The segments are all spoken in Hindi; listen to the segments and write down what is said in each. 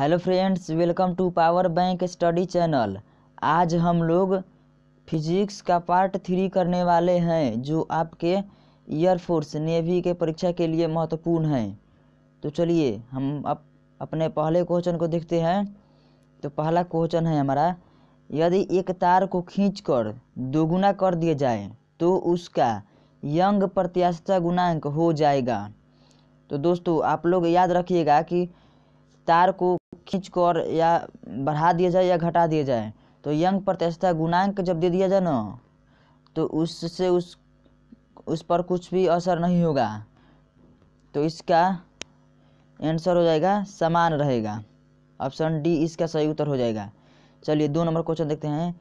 Hello friends, welcome to power bank study channel. आज हम लोग फिजिक्स का पार्ट 3 करने वाले हैं, जो आपके एयरफोर्स नेवी के परीक्षा के लिए महत्वपूर्ण है। तो चलिए हम अपने पहले क्वेश्चन को देखते हैं। तो पहला क्वेश्चन है हमारा, यदि एक तार को खींचकर दोगुना कर दिया जाए तो उसका यंग प्रत्यास्थता गुणांक हो जाएगा। तो दोस्तों आप लोग याद रखिएगा कि तार को खींचकर या बढ़ा दिया जाए या घटा दिया जाए तो यंग प्रत्यास्थता गुणांक जब दे दिया जाए ना, तो उससे उस पर कुछ भी असर नहीं होगा। तो इसका आंसर हो जाएगा समान रहेगा। ऑप्शन डी इसका सही उत्तर हो जाएगा। चलिए 2 नंबर क्वेश्चन देखते हैं।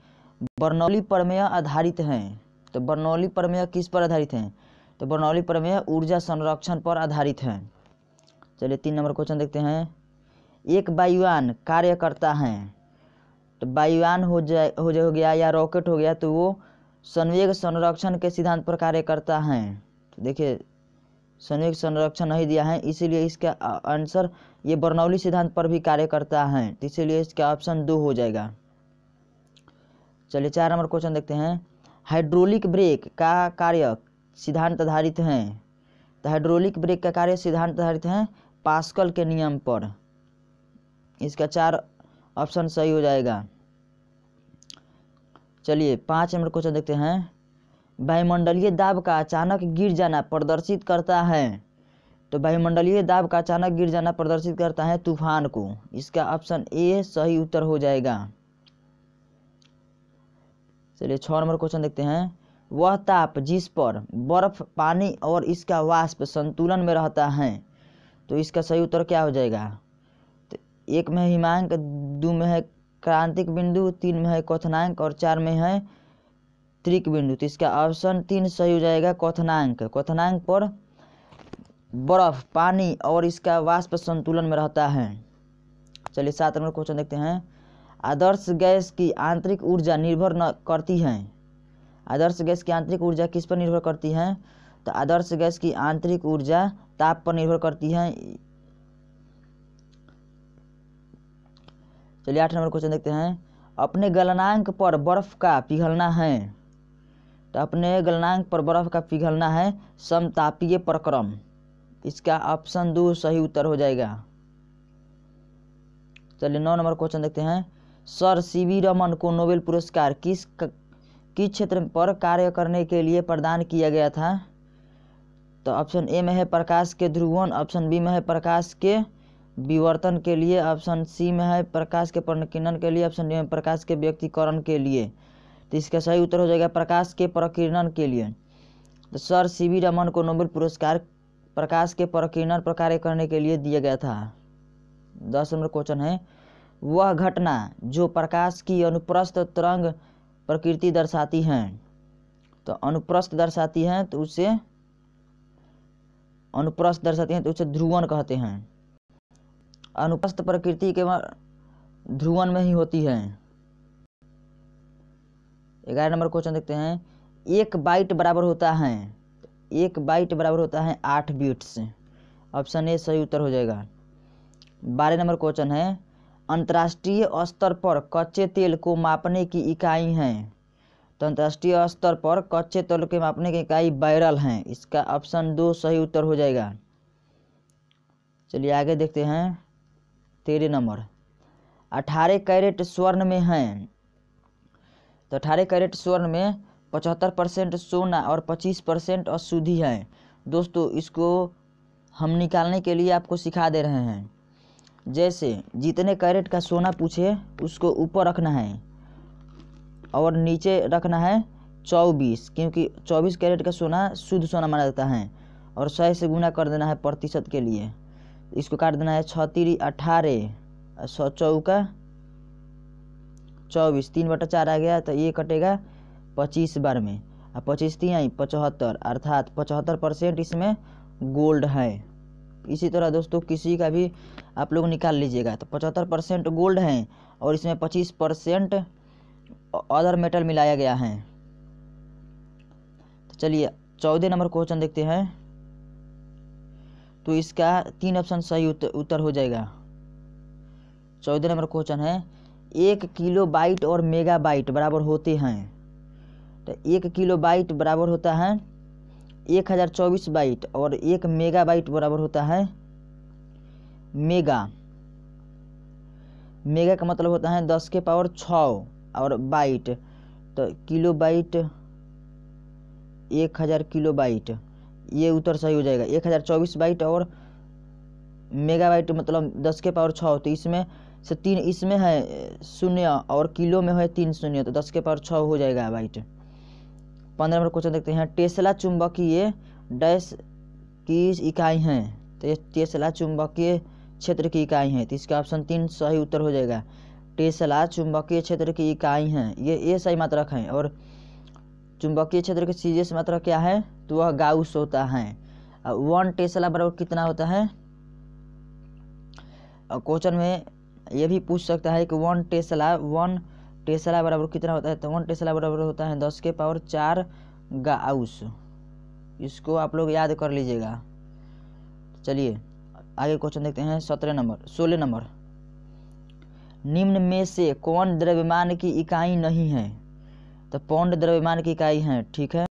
बर्नौली प्रमेय आधारित हैं। तो बर्नौली प्रमेय किस पर आधारित हैं? तो बर्नौली प्रमेय ऊर्जा संरक्षण पर आधारित है। चलिए 3 नंबर क्वेश्चन देखते हैं। एक वायुयान कार्य करता है। तो वायुयान हो गया या रॉकेट हो गया, तो वो संवेग संरक्षण के सिद्धांत पर कार्य करता है। तो देखिए संवेग संरक्षण नहीं दिया है, इसीलिए इसका आंसर ये बर्नौली सिद्धांत पर भी कार्य करता है, तो इसीलिए इसका ऑप्शन 2 हो जाएगा। चलिए 4 नंबर क्वेश्चन देखते हैं। हाइड्रोलिक ब्रेक का कार्य सिद्धांत आधारित है। तो हाइड्रोलिक ब्रेक का कार्य सिद्धांत आधारित है पास्कल के नियम पर। इसका 4 ऑप्शन सही हो जाएगा। चलिए 5 नंबर क्वेश्चन देखते हैं। वायुमंडलीय दाब का अचानक गिर जाना प्रदर्शित करता है। तो वायुमंडलीय दाब का अचानक गिर जाना प्रदर्शित करता है तूफान को। इसका ऑप्शन ए सही उत्तर हो जाएगा। चलिए 6 नंबर क्वेश्चन देखते हैं। वह ताप जिस पर बर्फ, पानी और इसका वाष्प संतुलन में रहता है। तो इसका सही उत्तर क्या हो जाएगा? तो 1 में है हिमांक, 2 में है क्रांतिक बिंदु, 3 में है क्वथनांक और 4 में है त्रिक बिंदु। तो इसका ऑप्शन 3 सही हो जाएगा। क्वथनांक पर बर्फ, पानी और इसका वाष्प संतुलन में रहता है। चलिए 7 नंबर क्वेश्चन देखते हैं। आदर्श गैस की आंतरिक ऊर्जा निर्भर करती है। आदर्श गैस की आंतरिक ऊर्जा किस पर निर्भर करती है? तो आदर्श गैस की आंतरिक ऊर्जा ताप पर निर्भर करती है। चलिए 8 नंबर क्वेश्चन देखते हैं। अपने गलनांक पर बर्फ का पिघलना है। तो अपने गलनांक पर बर्फ का पिघलना है समतापीय प्रक्रम। इसका ऑप्शन 2 सही उत्तर हो जाएगा। चलिए 9 नंबर क्वेश्चन देखते हैं। सर सीवी रमन को नोबेल पुरस्कार किस क्षेत्र पर कार्य करने के लिए प्रदान किया गया था? तो ऑप्शन ए में है प्रकाश के ध्रुवण, ऑप्शन बी में है प्रकाश के विवर्तन के लिए, ऑप्शन सी में है प्रकाश के प्रकीर्णन के लिए, ऑप्शन डी में प्रकाश के व्यक्तीकरण के लिए। तो इसका सही उत्तर हो जाएगा प्रकाश के प्रकीर्णन के लिए। तो सर सीवी रमन को नोबेल पुरस्कार प्रकाश के प्रकीर्णन पर कार्य करने के लिए दिया गया था। 10 नंबर क्वेश्चन है। वह घटना जो प्रकाश की अनुप्रस्थ तरंग प्रकृति दर्शाती है। तो अनुप्रस्थ दर्शाती है तो उसे ध्रुवण कहते हैं। अनुप्रस्थ प्रकृति के ध्रुवण में ही होती है। 11 नंबर क्वेश्चन देखते हैं। 1 बाइट बराबर होता है 8 बिट्स। ऑप्शन ए सही उत्तर हो जाएगा। 12 नंबर क्वेश्चन है। अंतर्राष्ट्रीय स्तर पर कच्चे तेल को मापने की इकाई है। तो अंतर्राष्ट्रीय स्तर पर कच्चे तेल के मापने की इकाई बैरल है। इसका ऑप्शन 2 सही उत्तर हो जाएगा। चलिए आगे देखते हैं। 13 नंबर। 18 कैरेट स्वर्ण में है। तो 18 कैरेट स्वर्ण में 75% सोना और 25% अशुद्धि है। दोस्तों इसको हम निकालने के लिए आपको सिखा दे रहे हैं। जैसे जितने कैरेट का सोना पूछे उसको ऊपर रखना है और नीचे रखना है 24, क्योंकि 24 कैरेट का सोना शुद्ध सोना माना जाता है और 100 से गुना कर देना है प्रतिशत के लिए। इसको काट देना है 6×3 18, 100 चौका 24, 3/4 आ गया तो ये कटेगा 25 बार में, और 25×3 75, अर्थात 75% इसमें गोल्ड है। इसी तरह दोस्तों किसी का भी आप लोग निकाल लीजिएगा। तो 75% गोल्ड है और इसमें 25% अदर मेटल मिलाया गया है। तो चलिए 14 नंबर क्वेश्चन देखते हैं। तो इसका 3 ऑप्शन सही उत्तर हो जाएगा। 14 नंबर क्वेश्चन है 1 किलोबाइट और मेगाबाइट बराबर होते हैं। तो 1 किलोबाइट बराबर होता है 1024 बाइट और 1 मेगाबाइट बराबर होता है मेगा। मेगा का मतलब होता है 10 के पावर 6 और बाइट तो किलोबाइट 1000 किलोबाइट, ये उत्तर सही हो जाएगा। 1024 बाइट और मेगाबाइट मतलब 10 के पावर 6, तो इसमें से 3 इसमें है शून्य और किलो में है 3 शून्य, तो 10 के पावर 6 हो जाएगा बाइट। 15 नंबर क्वेश्चन देखते हैं टेस्ला चुंबकीय डैश की इकाई हैं। तो ये टेस्ला चुंबकीय क्षेत्र की इकाई है, तो इसका ऑप्शन 3 सही उत्तर हो जाएगा। टेस्ला चुंबकीय क्षेत्र की इकाई हैं, ये सही मात्रक है। और चुंबकीय क्षेत्र की सीरियस मात्रक क्या है, तो वह गाउस होता है। 1 टेस्ला बराबर कितना होता है। और क्वेश्चन में ये भी पूछ सकता है कि 1 टेस्ला बराबर कितना होता है। तो 1 टेस्ला बराबर होता है 10 के पावर 4 गाउस। इसको आप लोग याद कर लीजिएगा। चलिए आगे क्वेश्चन देखते हैं 16 नंबर निम्न में से कौन द्रव्यमान की इकाई नहीं है। तो पौंड द्रव्यमान की इकाई है, ठीक है।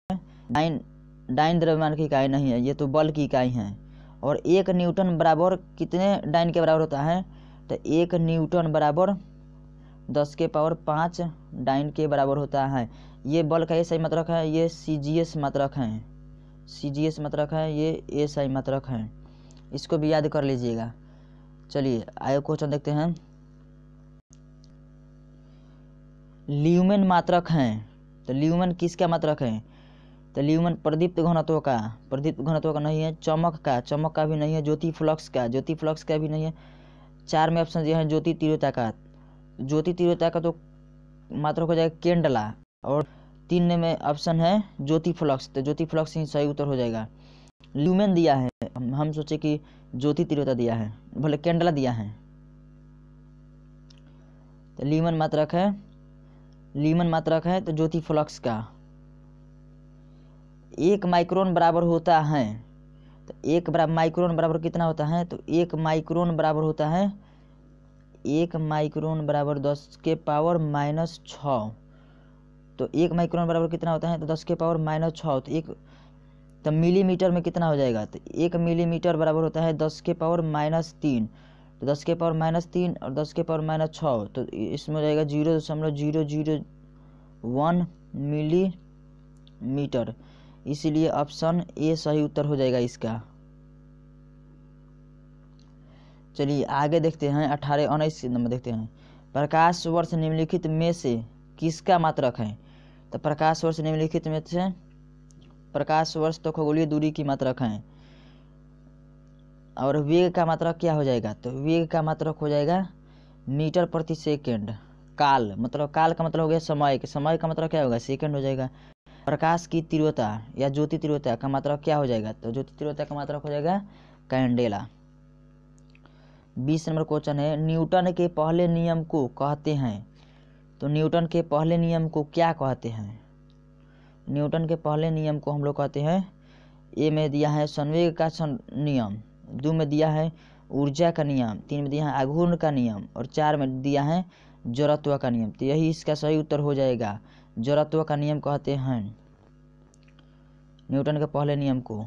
डाइन द्रव्यमान की इकाई नहीं है, ये तो बल की इकाई है। और 1 न्यूटन बराबर कितने डाइन के बराबर होता है। तो 1 न्यूटन बराबर 10 के पावर 5 डाइन के बराबर होता है। ये बल का ये सही मात्रक है, ये सीजीएस मात्रक है, सीजीएस मात्रक है, ये सही मात्रक है, इसको भी याद कर लीजिएगा। चलिए आगे क्वेश्चन देखते हैं। ल्यूमेन मात्रक हैं, तो ल्यूमेन किसका मात्रक है। तो ल्यूमेन प्रदीप्त घनत्व का नहीं है, चमक का भी नहीं है, ज्योति फ्लक्स का भी नहीं है। 4 में ऑप्शन दिया है ज्योति तीव्रता का तो मात्रक हो जाएगा केंडला। और 3 में ऑप्शन है ज्योति फ्लक्स, तो ज्योति फ्लक्स ही सही उत्तर हो जाएगा। ल्यूमेन दिया है, हम सोचे कि ज्योति तीव्रता दिया है, भले केंडला दिया है। तो ल्यूमेन मात्रक है तो ज्योति फ्लक्स का। 1 माइक्रोन बराबर होता है। तो 1 माइक्रोन बराबर कितना होता है। तो 1 माइक्रोन बराबर होता है 1 माइक्रोन बराबर 10 के पावर -6। तो 1 माइक्रोन बराबर कितना होता है। तो 10 के पावर -6। तो मिलीमीटर में कितना हो जाएगा। तो 1 मिलीमीटर बराबर होता है 10 के पावर -3। तो 10 के पावर -3 और 10 के पावर -6, तो इसमें हो जाएगा 0.001 मिलीमीटर। इसलिए ऑप्शन ए सही उत्तर हो जाएगा इसका। चलिए आगे देखते हैं 19 नंबर देखते हैं। प्रकाश वर्ष निम्नलिखित में से किसका मात्रक है। तो प्रकाश वर्ष निम्नलिखित में से प्रकाश वर्ष तो खगोलीय दूरी की मात्रक है। और वेग का मात्रक क्या हो जाएगा। तो वेग का मात्रक हो जाएगा मीटर प्रति सेकेंड। काल का मतलब हो गया समय का मात्रक क्या होगा, सेकेंड हो जाएगा। प्रकाश की तीव्रता या ज्योति तीव्रता का मात्रक क्या हो जाएगा। तो ज्योति तीव्रता का मात्रक हो जाएगा कैंडेला। 20 नंबर क्वेश्चन है न्यूटन के पहले नियम को कहते हैं। तो न्यूटन के पहले नियम को क्या कहते हैं। न्यूटन के पहले नियम को हम लोग कहते हैं, ए में दिया है संवेग का नियम, 2 में दिया है ऊर्जा का नियम, 3 में दिया है आघूर्ण का नियम और 4 में दिया है जड़त्व का नियम। तो यही इसका सही उत्तर हो जाएगा, जड़त्व का नियम कहते हैं न्यूटन के पहले नियम को।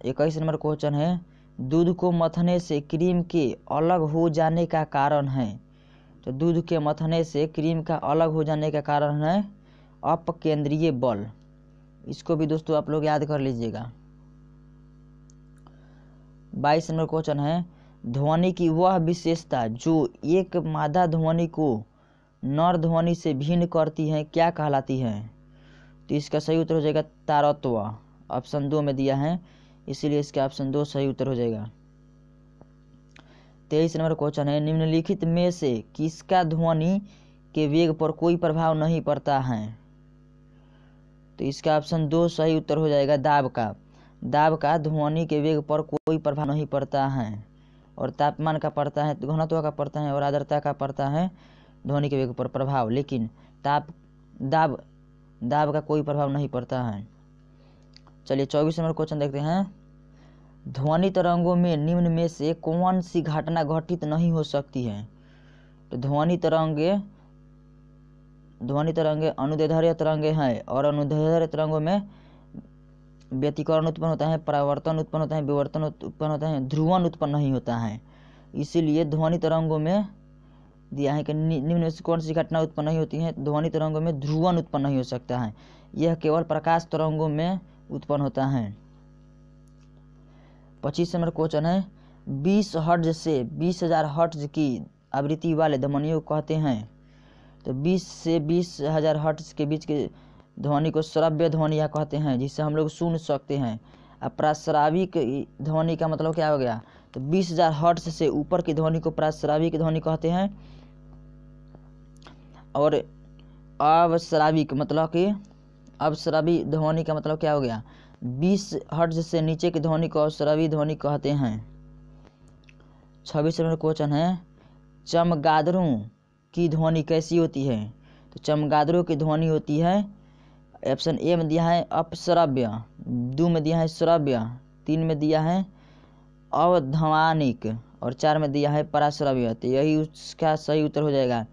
21 नंबर क्वेश्चन है दूध को मथने से क्रीम के अलग हो जाने का कारण है। तो दूध के मथने से क्रीम का अलग हो जाने का कारण है अपकेंद्रीय बल। इसको भी दोस्तों आप लोग याद कर लीजिएगा। 22 नंबर क्वेश्चन है ध्वनि की वह विशेषता जो एक मादा ध्वनि को नर ध्वनि से भिन्न करती है क्या कहलाती है। तो इसका सही उत्तर हो जाएगा तारत्व। ऑप्शन 2 में दिया है, इसीलिए इसका ऑप्शन 2 सही उत्तर हो जाएगा। 23 नंबर क्वेश्चन है निम्नलिखित में से किसका ध्वनि के वेग पर कोई प्रभाव नहीं पड़ता है। तो इसका ऑप्शन 2 सही उत्तर हो जाएगा दाब का ध्वनि के वेग पर कोई प्रभाव नहीं पड़ता है। और तापमान का पड़ता है, घनत्व का पड़ता है और आर्द्रता का पड़ता है ध्वनि के वेग पर प्रभाव, लेकिन दाब का कोई प्रभाव नहीं पड़ता है। चलिए 24 नंबर क्वेश्चन देखते हैं ध्वनि तरंगों में निम्न में से कौन सी घटना घटित नहीं हो सकती है? तो ध्वनि तरंगे अनुदैर्ध्य तरंगे हैं, और अनुदैर्ध्य तरंगों में व्यतिकरण उत्पन्न होता है, परावर्तन उत्पन्न होता है, विवर्तन उत्पन्न होता है, ध्रुवण उत्पन्न नहीं होता है। इसीलिए ध्वनि तरंगों में दिया है कि निम्न में से कौन सी घटना उत्पन्न नहीं होती है? ध्वनि तरंगों में ध्रुवण उत्पन्न नहीं हो सकता है, यह केवल प्रकाश तरंगों में उत्पन्न होता है। 25 नंबर क्वेश्चन है, 20 हर्ट्ज से 20,000 हर्ट्ज की आवृत्ति वाले ध्वनियों को कहते हैं। तो 20 से 20,000 हर्ट्ज के बीच के ध्वनि को श्रव्य ध्वनियाँ कहते हैं, जिससे हम लोग सुन सकते हैं। अब प्राश्राविक ध्वनि का मतलब क्या हो गया? तो 20,000 हर्ट्ज से ऊपर की ध्वनि को प्राश्राविक ध्वनि कहते हैं, और अवश्राविक मतलब कि अवश्रवी ध्वनि का मतलब क्या हो गया? 20 हर्ट्ज से नीचे की ध्वनि को अवश्रवी ध्वनि कहते हैं। 26 नंबर क्वेश्चन है, चमगादड़ों की ध्वनि कैसी होती है? तो चमगादड़ों की ध्वनि होती है, ऑप्शन ए में दिया है अपश्रव्य, 2 में दिया है श्रव्य, 3 में दिया है अवधानिक, और 4 में दिया है पराश्रव्य। तो यही उसका सही उत्तर हो जाएगा।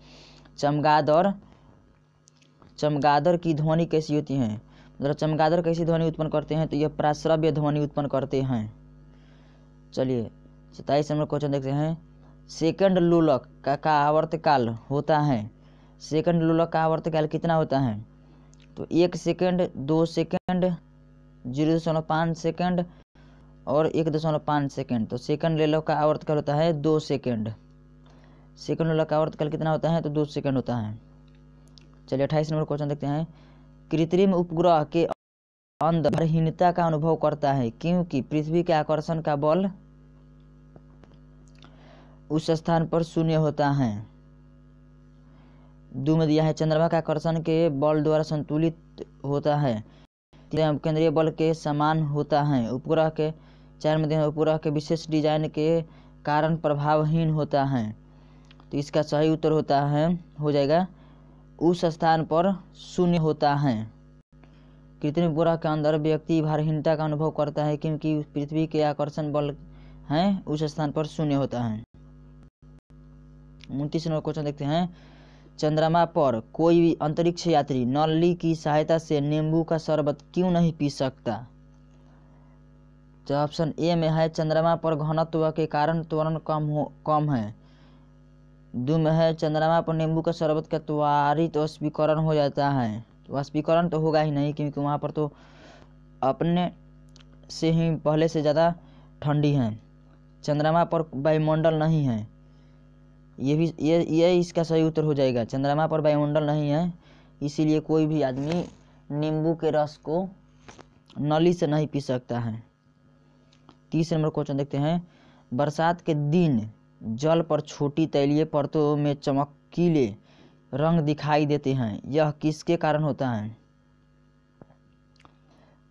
चमगादड़ की ध्वनि कैसी होती है? मतलब चमगादड़ कैसी ध्वनि उत्पन्न करते हैं? तो यह पराश्रव्य ध्वनि उत्पन्न करते हैं। चलिए 27 नंबर क्वेश्चन देखते हैं, सेकंड लोलक का आवर्तकाल होता है। सेकंड लोलक का आवर्तकाल कितना होता है? तो 1 सेकंड, 2 सेकंड, 0.5 सेकंड और 1.5 सेकंड। तो सेकंड लोलक का आवर्तकाल होता है 2 सेकंड। सेकंड लोलक का आवर्तकाल कितना होता है? तो 2 सेकंड होता है। चलिए 28 नंबर क्वेश्चन देखते हैं, कृत्रिम उपग्रह के अंदर भारहीनता का अनुभव करता है क्योंकि पृथ्वी के आकर्षण का बल उस स्थान पर शून्य होता है। 2 में दिया है चंद्रमा का आकर्षण के बल द्वारा संतुलित होता है, केंद्रीय बल के समान होता है। उपग्रह के 4 में दिया है उपग्रह के विशेष डिजाइन के कारण प्रभावहीन होता है। तो इसका सही उत्तर हो जाएगा उस स्थान पर शून्य होता है। कृत्रिम उपग्रह के अंदर व्यक्ति भारहीनता का अनुभव करता है क्योंकि पृथ्वी के आकर्षण बल हैं उस स्थान पर शून्य होता है। 29 नंबर क्वेश्चन देखते हैं, चंद्रमा पर कोई भी अंतरिक्ष यात्री नली की सहायता से नींबू का शरबत क्यों नहीं पी सकता? तो ऑप्शन ए में है चंद्रमा पर घनत्व के कारण त्वरण कम है। 2 में है चंद्रमा पर नींबू का शरबत का त्वरित वाष्पीकरण हो जाता है। वाष्पीकरण तो होगा ही नहीं क्योंकि वहाँ पर तो अपने से ही पहले से ज़्यादा ठंडी है। चंद्रमा पर वायुमंडल नहीं है, ये इसका सही उत्तर हो जाएगा। चंद्रमा पर वायुमंडल नहीं है, इसीलिए कोई भी आदमी नींबू के रस को नली से नहीं पी सकता है। 30 नंबर क्वेश्चन देखते हैं, बरसात के दिन जल पर छोटी तैलीय परतों में चमकीले रंग दिखाई देते हैं, यह किसके कारण होता है?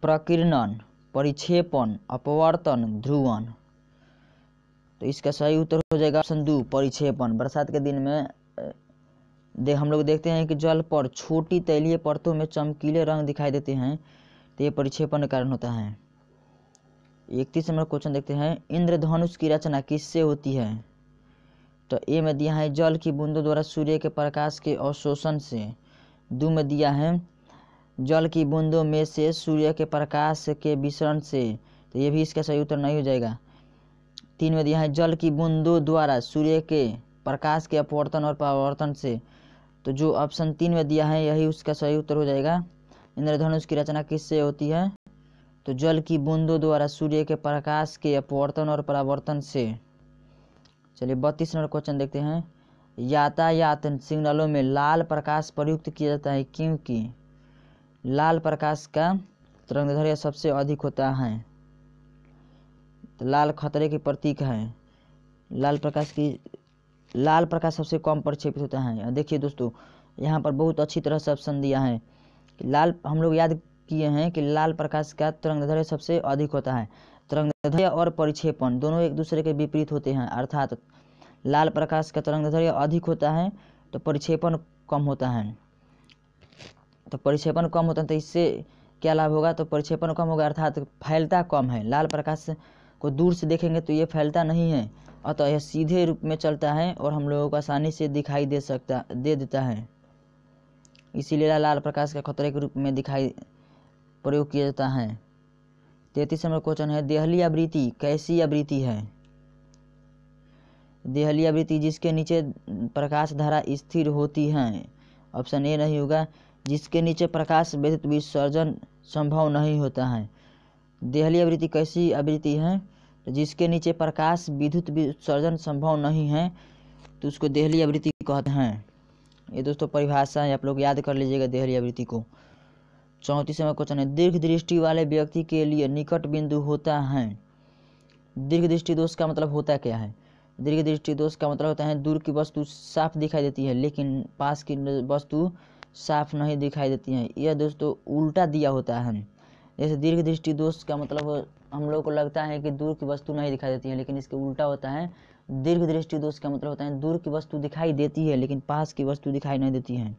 प्रकीर्णन, परिक्षेपण, अपवर्तन, ध्रुवण। तो इसका सही उत्तर हो जाएगा ऑप्शन 2 परिक्षेपण। बरसात के दिन में हम लोग देखते हैं कि जल पर छोटी तैलीय परतों में चमकीले रंग दिखाई देते हैं, तो ये परिक्षेपण के कारण होता है। 31 नंबर क्वेश्चन देखते हैं, इंद्रधनुष की रचना किससे होती है? तो ए में दिया है जल की बूंदों द्वारा सूर्य के प्रकाश के अवशोषण से। 2 में दिया है जल की बूंदों में से सूर्य के प्रकाश के विसरण से, तो ये भी इसका सही उत्तर नहीं हो जाएगा। 3 में दिया है जल की बूंदों द्वारा सूर्य के प्रकाश के अपवर्तन और परावर्तन से, तो जो ऑप्शन 3 में दिया है यही उसका सही उत्तर हो जाएगा। इंद्रधनुष की रचना किससे होती है? तो जल की बूंदों द्वारा सूर्य के प्रकाश के अपवर्तन और परावर्तन से। चलिए 32 नंबर क्वेश्चन देखते हैं, यातायात सिग्नलों में लाल प्रकाश प्रयुक्त किया जाता है क्योंकि लाल प्रकाश का तरंगदैर्घ्य सबसे अधिक होता है। तो लाल खतरे की प्रतीक है, लाल प्रकाश सबसे कम प्रक्षेपित होता है। देखिए दोस्तों, यहाँ पर बहुत अच्छी तरह से ऑप्शन दिया है कि लाल, हम लोग याद किए हैं कि लाल प्रकाश का तरंगदैर्घ्य सबसे अधिक होता है। तरंगदैर्घ्य और परिक्षेपण दोनों एक दूसरे के विपरीत होते हैं, अर्थात लाल प्रकाश का तरंगदैर्घ्य अधिक होता है तो परिक्षेपण कम होता है। तो परिक्षेपण कम होता है तो इससे क्या लाभ होगा? तो परिक्षेपण कम होगा अर्थात फैलता कम है। लाल प्रकाश को दूर से देखेंगे तो ये फैलता नहीं है, अतः यह सीधे रूप में चलता है और हम लोगों को आसानी से दिखाई दे देता है। इसीलिए लाल प्रकाश का खतरे के रूप में प्रयोग किया जाता है। 33 नंबर क्वेश्चन है, देहली आवृत्ति कैसी आवृत्ति है? देहली आवृत्ति जिसके नीचे प्रकाश धारा स्थिर होती है। ऑप्शन ए नहीं होगा, जिसके नीचे प्रकाश विद्युत विसर्जन संभव नहीं होता है। देहली आवृत्ति कैसी आवृत्ति है? तो जिसके नीचे प्रकाश विद्युत विसर्जन संभव नहीं है तो उसको देहली आवृत्ति कहते हैं। ये दोस्तों परिभाषा है, आप लोग याद कर लीजिएगा देहली आवृत्ति को। 34 नंबर क्वेश्चन है, दीर्घ दृष्टि वाले व्यक्ति के लिए निकट बिंदु होता है। दीर्घ दृष्टि दोष का मतलब होता क्या है? दीर्घ दृष्टि दोष का मतलब होता है दूर की वस्तु साफ दिखाई देती है लेकिन पास की वस्तु साफ नहीं दिखाई देती है। यह दोस्तों उल्टा दिया होता है। जैसे दीर्घ दृष्टि दोष का मतलब हम लोग को लगता है कि दूर की वस्तु नहीं दिखाई देती है, लेकिन इसके उल्टा होता है। दीर्घ दृष्टि दोष का मतलब होता है दूर की वस्तु दिखाई देती है लेकिन पास की वस्तु दिखाई नहीं देती है।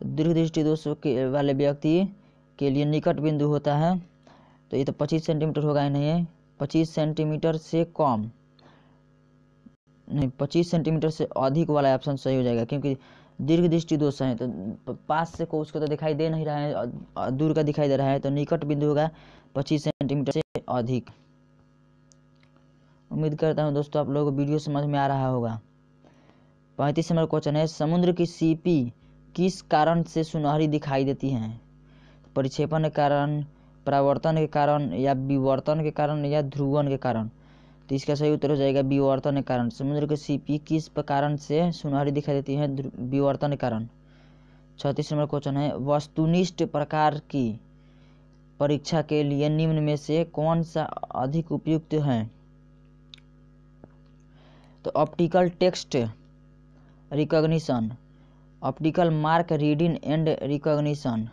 दीर्घ दृष्टि दोष वाले व्यक्ति के लिए निकट बिंदु होता है, तो ये तो 25 सेंटीमीटर होगा ही नहीं है, 25 सेंटीमीटर से कम नहीं, 25 सेंटीमीटर से अधिक वाला ऑप्शन सही हो जाएगा, क्योंकि दीर्घ दृष्टि दोष है तो पास से को उसको तो दिखाई दे नहीं रहा है, दूर का दिखाई दे रहा है, तो निकट बिंदु होगा 25 सेंटीमीटर से अधिक। उम्मीद करता हूँ दोस्तों आप लोगों को वीडियो समझ में आ रहा होगा। 35 नंबर क्वेश्चन है, समुद्र की सीपी किस कारण से सुनहरी दिखाई देती हैं? परिक्षेपण के कारण, परावर्तन के कारण, या विवर्तन के कारण, या ध्रुवण के कारण? तो इसका सही उत्तर हो जाएगा विवर्तन के कारण। समुद्र की सीपी किस कारण से सुनहरी दिखाई देती है? विवर्तन के कारण। 36 नंबर क्वेश्चन है, वस्तुनिष्ठ प्रकार की परीक्षा के लिए निम्न में से कौन सा अधिक उपयुक्त है? तो optical text recognition, optical mark reading and recognition.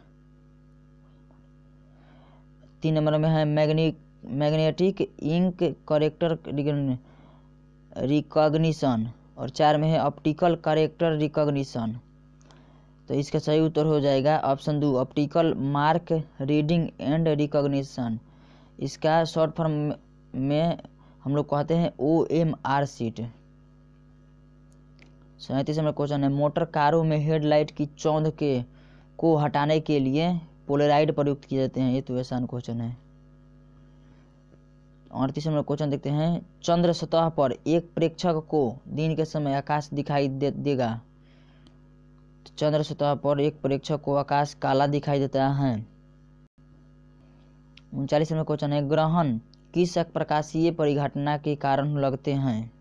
3 number में है मैग्नेटिक इंक करेक्टर रिकॉग्निशन, और 4 में है ऑप्टिकल करेक्टर रिकॉग्निशन। तो इसका सही उत्तर हो जाएगा option 2, optical mark reading and recognition. इसका शॉर्ट फॉर्म में हम लोग कहते हैं OMR सीट। 37 नंबर क्वेश्चन है, मोटर कारों में हेडलाइट की चौंध को हटाने के लिए पोलराइड प्रयुक्त किए जाते हैं। ये तो आसान क्वेश्चन है। 38 नंबर क्वेश्चन देखते हैं, चंद्र सतह पर एक प्रेक्षक को दिन के समय आकाश दिखाई देगा। तो चंद्र सतह पर एक प्रेक्षक को आकाश काला दिखाई देता है। 39 नंबर क्वेश्चन है, ग्रहण किस प्रकाशीय परिघटना के कारण लगते हैं?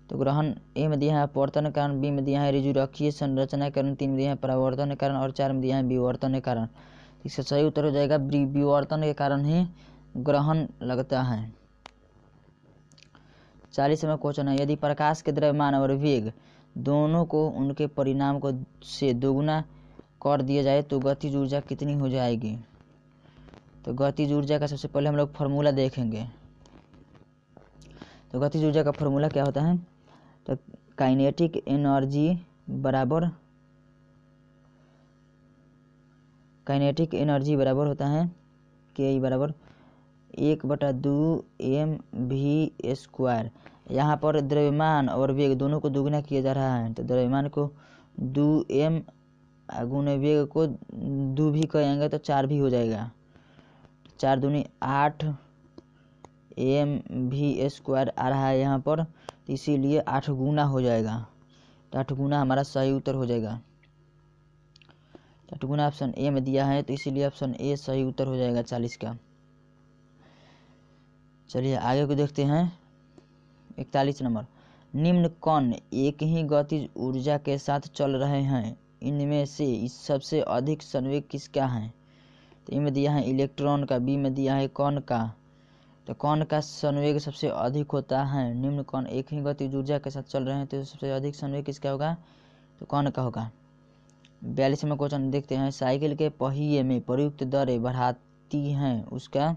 तो ग्रहण ए में दिया है अपवर्तन के कारण, बी में दिया है ऋजुरक्षीय संरचना के कारण, 3 में दिया है परावर्तन के कारण, और 4 में दिया है विवर्तन के कारण। इसका सही उत्तर हो जाएगा विवर्तन के कारण ही ग्रहण लगता है। 40 नंबर क्वेश्चन है, यदि प्रकाश के द्रव्यमान और वेग दोनों को उनके परिणाम को से दोगुना कर दिया जाए तो गतिज ऊर्जा कितनी हो जाएगी? तो गतिज ऊर्जा का सबसे पहले हम लोग फार्मूला देखेंगे। तो गतिज ऊर्जा का फार्मूला क्या होता है? तो काइनेटिक एनर्जी बराबर होता है के बराबर 1/2 mv²। यहाँ पर द्रव्यमान और वेग दोनों को दुगना किया जा रहा है, तो द्रव्यमान को 2m गुने वेग को 2 भी कहेंगे तो 4 भी हो जाएगा। 4 दूनी 8 mv² आ रहा है यहाँ पर, तो इसीलिए 8 गुना हो जाएगा। तो 8 गुना हमारा सही उत्तर हो जाएगा। 8 गुना ऑप्शन ए में दिया है, तो इसीलिए ऑप्शन ए सही उत्तर हो जाएगा 40 का। चलिए आगे को देखते हैं। 41 नंबर, निम्न कण एक ही गतिज ऊर्जा के साथ चल रहे हैं, इनमें से सबसे अधिक संवेग किसका है? तो ए में दिया है इलेक्ट्रॉन का, बी में दिया है कण का। तो कण का संवेग सबसे अधिक होता है। निम्न कण एक ही गतिज ऊर्जा के साथ चल रहे हैं तो सबसे अधिक संवेग किसका होगा? तो कण का होगा। 42 में क्वेश्चन देखते हैं, साइकिल के पहिए में प्रयुक्त दरें बढ़ाती हैं उसका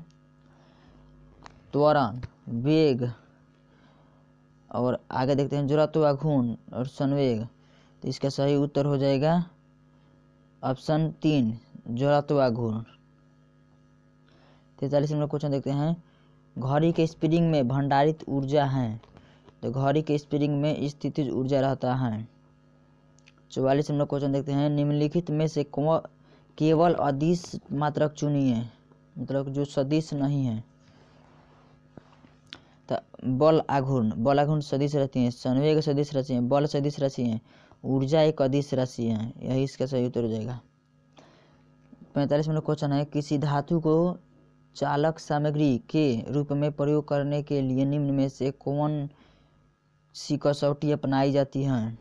त्वरण, वेग, और आगे देखते हैं जड़त्व व घूर्ण और संवेग। तो इसका सही उत्तर हो जाएगा ऑप्शन 3, जड़त्व व घूर्ण। 43 नंबर क्वेश्चन देखते हैं, घड़ी के स्प्रिंग में भंडारित ऊर्जा है। तो घड़ी के स्प्रिंग में स्थितिज ऊर्जा रहता है। 44 नंबर क्वेश्चन देखते हैं, निम्नलिखित में से केवल अदिश मात्रक चुनिए, मतलब जो सदिश नहीं है। तो बल आघूर्ण सदिश रहती हैं, संवेग सदिश राशि है, बल सदिश राशि है, ऊर्जा एक अदिश राशि है। यही इसका सही उत्तर हो जाएगा। 45 नंबर क्वेश्चन है, किसी धातु को चालक सामग्री के रूप में प्रयोग करने के लिए निम्न में से कौन सी कसौटी अपनाई जाती है।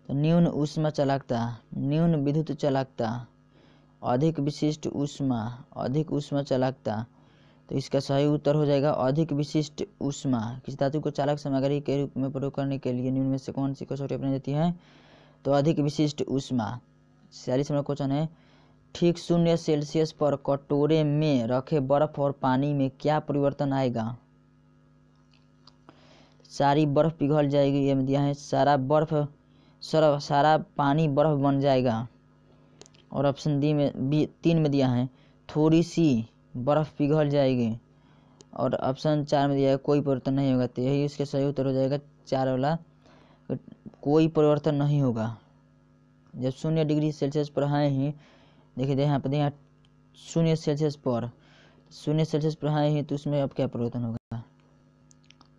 तो न्यून ऊष्मा चालकता, न्यून विद्युत चालकता, अधिक विशिष्ट ऊष्मा, अधिक ऊष्मा चालकता। तो इसका सही उत्तर हो जाएगा अधिक विशिष्ट ऊष्मा। किसी धातु को चालक सामग्री के रूप में प्रयोग करने के लिए निम्न में से कौन सी कसौटी अपनाई जाती है। तो अधिक विशिष्ट ऊष्मा। 46 नंबर क्वेश्चन है, ठीक 0 सेल्सियस पर कटोरे में रखे बर्फ और पानी में क्या परिवर्तन आएगा। सारी बर्फ पिघल जाएगी, ये दिया है, सारा पानी बर्फ बन जाएगा। और ऑप्शन डी में 3 में दिया है, थोड़ी सी बर्फ पिघल जाएगी। और ऑप्शन 4 में दिया है, कोई परिवर्तन नहीं होगा। तो यही इसका सही उत्तर हो जाएगा 4 वाला, कोई परिवर्तन नहीं होगा। जब 0 डिग्री सेल्सियस पर है ही, देखिए यहाँ पर 0 सेल्सियस पर है ही, तो उसमें अब क्या परिवर्तन होगा।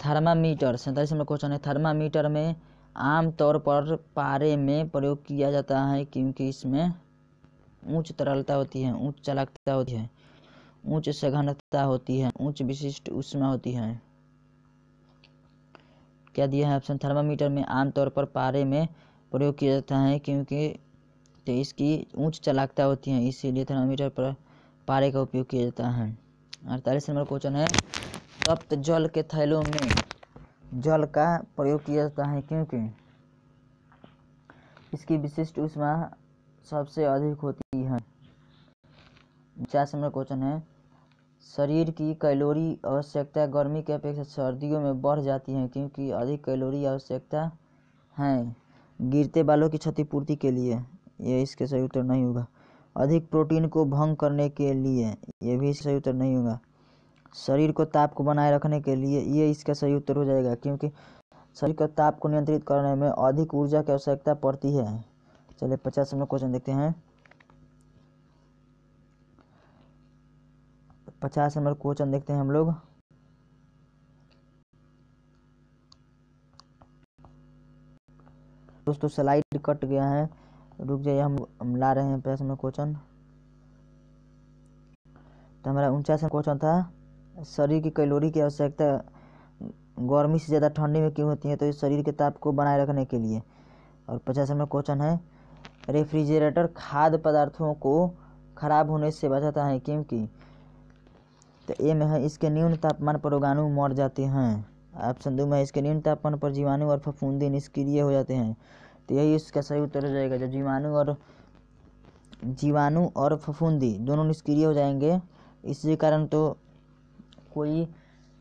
थर्मामीटर, 47 नंबर क्वेश्चन है, थर्मामीटर में आमतौर पर पारे में प्रयोग किया जाता है क्योंकि इसमें उच्च तरलता होती है, उच्च चालकता होती है, उच्च सघनता होती है, उच्च विशिष्ट ऊष्मा होती है। क्या दिया है ऑप्शन, थर्मामीटर में आमतौर पर पारे में प्रयोग किया जाता है क्योंकि तो इसकी उच्च चालकता होती है, इसीलिए थर्मामीटर पर पारे का उपयोग किया जाता है। 48 नंबर क्वेश्चन है, तप्त जल के थैलों में जल का प्रयोग किया जाता है क्योंकि इसकी विशिष्ट ऊष्मा सबसे अधिक होती है। 50 नंबर क्वेश्चन है, शरीर की कैलोरी आवश्यकता गर्मी की अपेक्षा सर्दियों में बढ़ जाती है क्योंकि अधिक कैलोरी आवश्यकता है गिरते बालों की क्षतिपूर्ति के लिए। ये इसके सही उत्तर नहीं होगा। अधिक प्रोटीन को भंग करने के लिए, ये भी सही उत्तर नहीं होगा। शरीर को ताप को बनाए रखने के लिए, ये इसका सही उत्तर हो जाएगा क्योंकि शरीर का ताप को नियंत्रित करने में अधिक ऊर्जा की आवश्यकता पड़ती है। चलिए 50 नंबर क्वेश्चन देखते हैं। 50 नंबर क्वेश्चन देखते हैं हम लोग। दोस्तों स्लाइड कट गया है, रुक जाइए, हम ला रहे हैं 50 नंबर क्वेश्चन। तो हमारा 49 क्वेश्चन था, शरीर की कैलोरी की आवश्यकता गर्मी से ज़्यादा ठंडी में क्यों होती है। तो इस शरीर के ताप को बनाए रखने के लिए। और 50 नंबर क्वेश्चन है, रेफ्रिजरेटर खाद्य पदार्थों को खराब होने से बचाता है क्योंकि। तो ए में है, इसके न्यून तापमान पर रोगाणु मर जाते हैं। ऑप्शन 2 में इसके न्यून तापमान पर जीवाणु और फफूंदी निष्क्रिय हो जाते हैं। तो यही इसका सही उत्तर हो जाएगा। जब जीवाणु और फफूंदी दोनों निष्क्रिय हो जाएंगे, इसी कारण तो कोई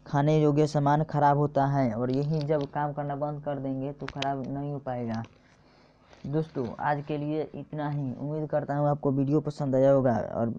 खाने योग्य सामान खराब होता है, और यही जब काम करना बंद कर देंगे तो खराब नहीं हो पाएगा। दोस्तों आज के लिए इतना ही। उम्मीद करता हूँ आपको वीडियो पसंद आया होगा, और